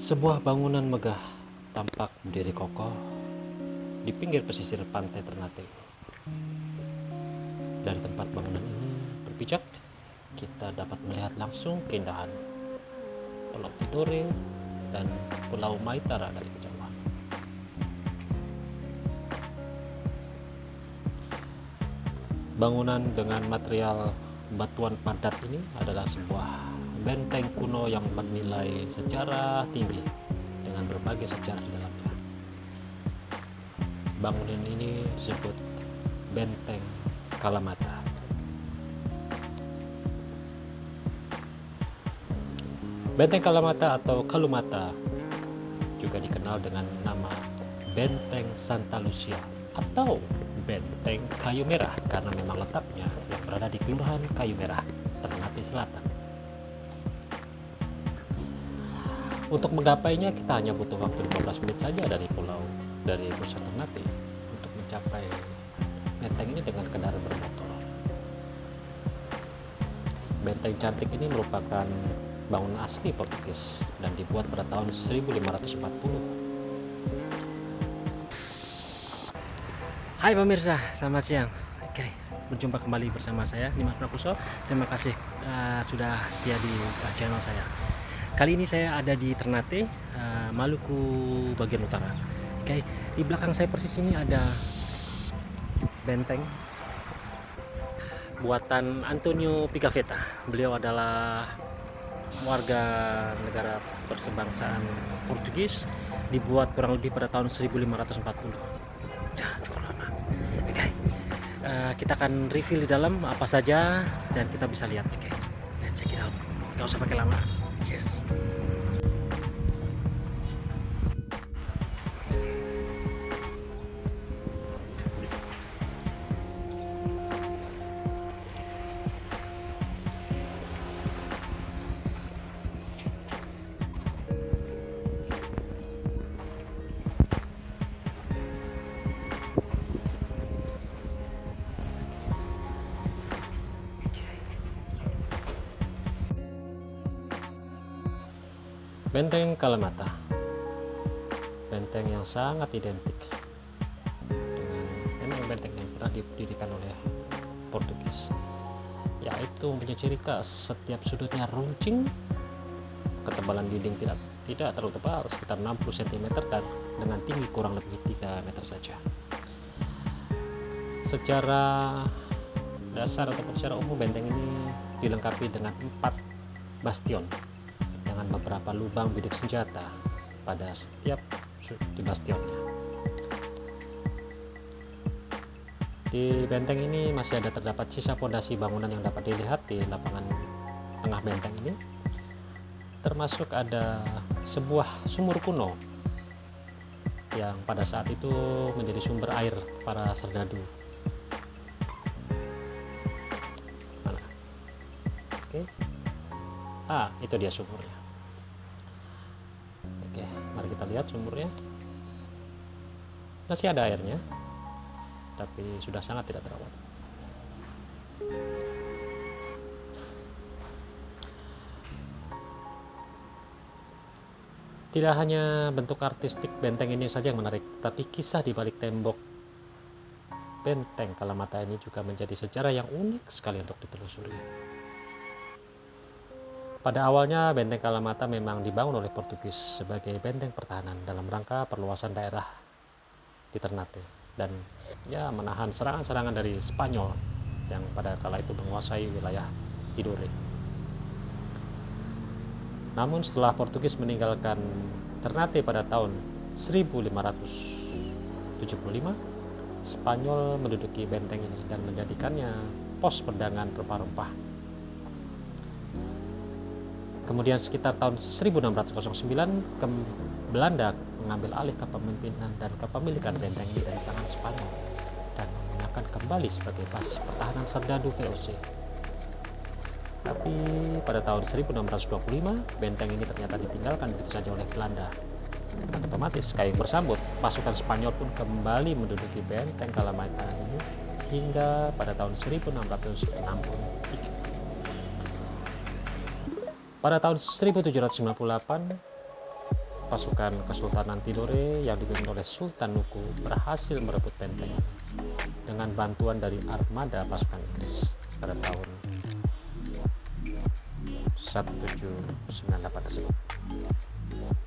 Sebuah bangunan megah tampak berdiri kokoh di pinggir pesisir pantai Ternate. Dari tempat bangunan ini berpijak, kita dapat melihat langsung keindahan Pulau Tidore dan Pulau Maitara dari kejauhan. Bangunan dengan material batuan padat ini adalah sebuah benteng kuno yang bernilai sejarah tinggi dengan berbagai sejarah di dalamnya. Bangunan ini disebut Benteng Kalamata. Benteng Kalamata atau Kalumata juga dikenal dengan nama Benteng Santa Lucia atau Benteng Kayu Merah karena memang letaknya yang berada di Kelurahan Kayu Merah, Ternate Selatan. Untuk menggapainya kita hanya butuh waktu 15 menit saja dari pusat Ternate untuk mencapai benteng ini dengan kendaraan bermotor. Benteng cantik ini merupakan bangunan asli Portugis dan dibuat pada tahun 1540. Hai pemirsa, selamat siang. Oke, berjumpa kembali bersama saya Dimas Prapuso. Terima kasih sudah setia di channel saya. Kali ini saya ada di Ternate, Maluku bagian utara. Oke, di belakang saya persis ini ada benteng buatan Antonio Pigafetta. Beliau adalah warga negara berkebangsaan Portugis, dibuat kurang lebih pada tahun 1540. Ya, cukup lama. Oke, kita akan review di dalam apa saja dan kita bisa lihat. Oke, let's check it out. Gak usah pakai lama. Cheers. Benteng Kalamata, benteng yang sangat identik dengan benteng yang pernah didirikan oleh Portugis, yaitu mempunyai ciri khas setiap sudutnya runcing, ketebalan dinding tidak terlalu tebal, sekitar 60 cm dan dengan tinggi kurang lebih 3 meter saja. Secara dasar ataupun secara umum benteng ini dilengkapi dengan 4 bastion dengan beberapa lubang bidik senjata pada setiap di bastionnya. Di benteng ini masih ada terdapat sisa fondasi bangunan yang dapat dilihat di lapangan tengah benteng ini, termasuk ada sebuah sumur kuno yang pada saat itu menjadi sumber air para serdadu. Mana? Oke. Itu dia sumurnya. Oke, mari kita lihat sumurnya. Masih ada airnya, tapi sudah sangat tidak terawat. Tidak hanya bentuk artistik benteng ini saja yang menarik, tapi kisah di balik tembok benteng Kalamata ini juga menjadi sejarah yang unik sekali untuk ditelusuri. Pada awalnya benteng Kalamata memang dibangun oleh Portugis sebagai benteng pertahanan dalam rangka perluasan daerah di Ternate dan menahan serangan-serangan dari Spanyol yang pada kala itu menguasai wilayah Tidore. Namun setelah Portugis meninggalkan Ternate pada tahun 1575, Spanyol menduduki benteng ini dan menjadikannya pos perdagangan rempah-rempah. Kemudian sekitar tahun 1609 Belanda mengambil alih kepemimpinan dan kepemilikan benteng ini dari tangan Spanyol dan menggunakan kembali sebagai basis pertahanan serdadu VOC. Tapi pada tahun 1625 benteng ini ternyata ditinggalkan begitu saja oleh Belanda. Dan otomatis kayu bersambut, pasukan Spanyol pun kembali menduduki benteng Kalamata ini hingga pada tahun 1663. Pada tahun 1798 pasukan Kesultanan Tidore yang dipimpin oleh Sultan Nuku berhasil merebut benteng dengan bantuan dari armada pasukan Inggris pada tahun 1798 tersebut.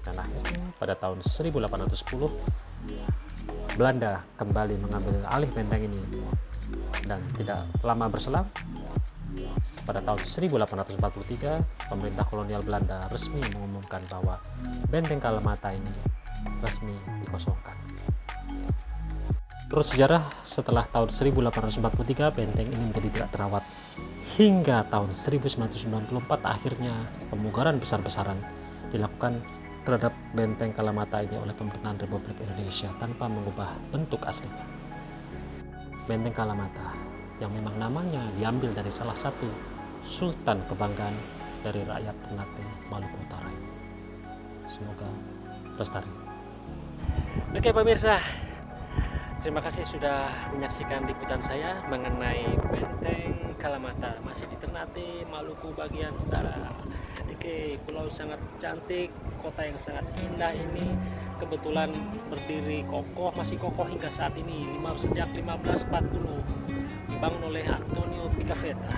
Dan akhirnya pada tahun 1810 Belanda kembali mengambil alih benteng ini, dan tidak lama berselang pada tahun 1843 pemerintah kolonial Belanda resmi mengumumkan bahwa benteng Kalamata ini resmi dikosongkan. Menurut sejarah, setelah tahun 1843 benteng ini menjadi tidak terawat hingga tahun 1994 akhirnya pemugaran besar-besaran dilakukan terhadap benteng Kalamata ini oleh pemerintahan Republik Indonesia tanpa mengubah bentuk aslinya. Benteng Kalamata yang memang namanya diambil dari salah satu sultan kebanggaan dari rakyat Ternate Maluku Utara. Semoga lestari. Oke pemirsa, terima kasih sudah menyaksikan liputan saya mengenai benteng Kalamata, masih di Ternate Maluku bagian utara. Oke, pulau sangat cantik, kota yang sangat indah ini kebetulan berdiri kokoh, masih kokoh hingga saat ini sejak 1540, dibangun oleh Antonio Picafetta,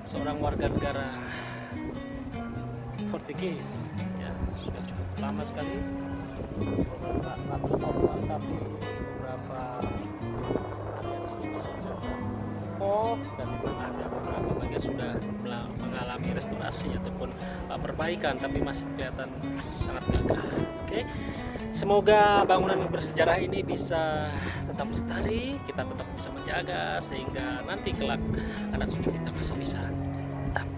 seorang warga negara Portugis ya, sudah cukup lama sekali, beberapa ratus tahun lalu, tapi beberapa area di sini masih kokoh dan ada beberapa bagian sudah mengalami restorasi ataupun perbaikan, tapi masih kelihatan sangat gagah. Oke, semoga bangunan bersejarah ini bisa tetap lestari, kita tetap bisa menjaga sehingga nanti kelak anak cucu kita masih bisa tetap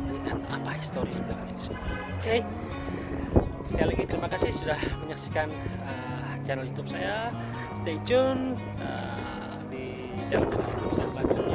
melihat apa histori di belakang ini semua. Oke, sekali lagi terima kasih sudah menyaksikan channel YouTube saya. Stay tune di channel YouTube saya selanjutnya.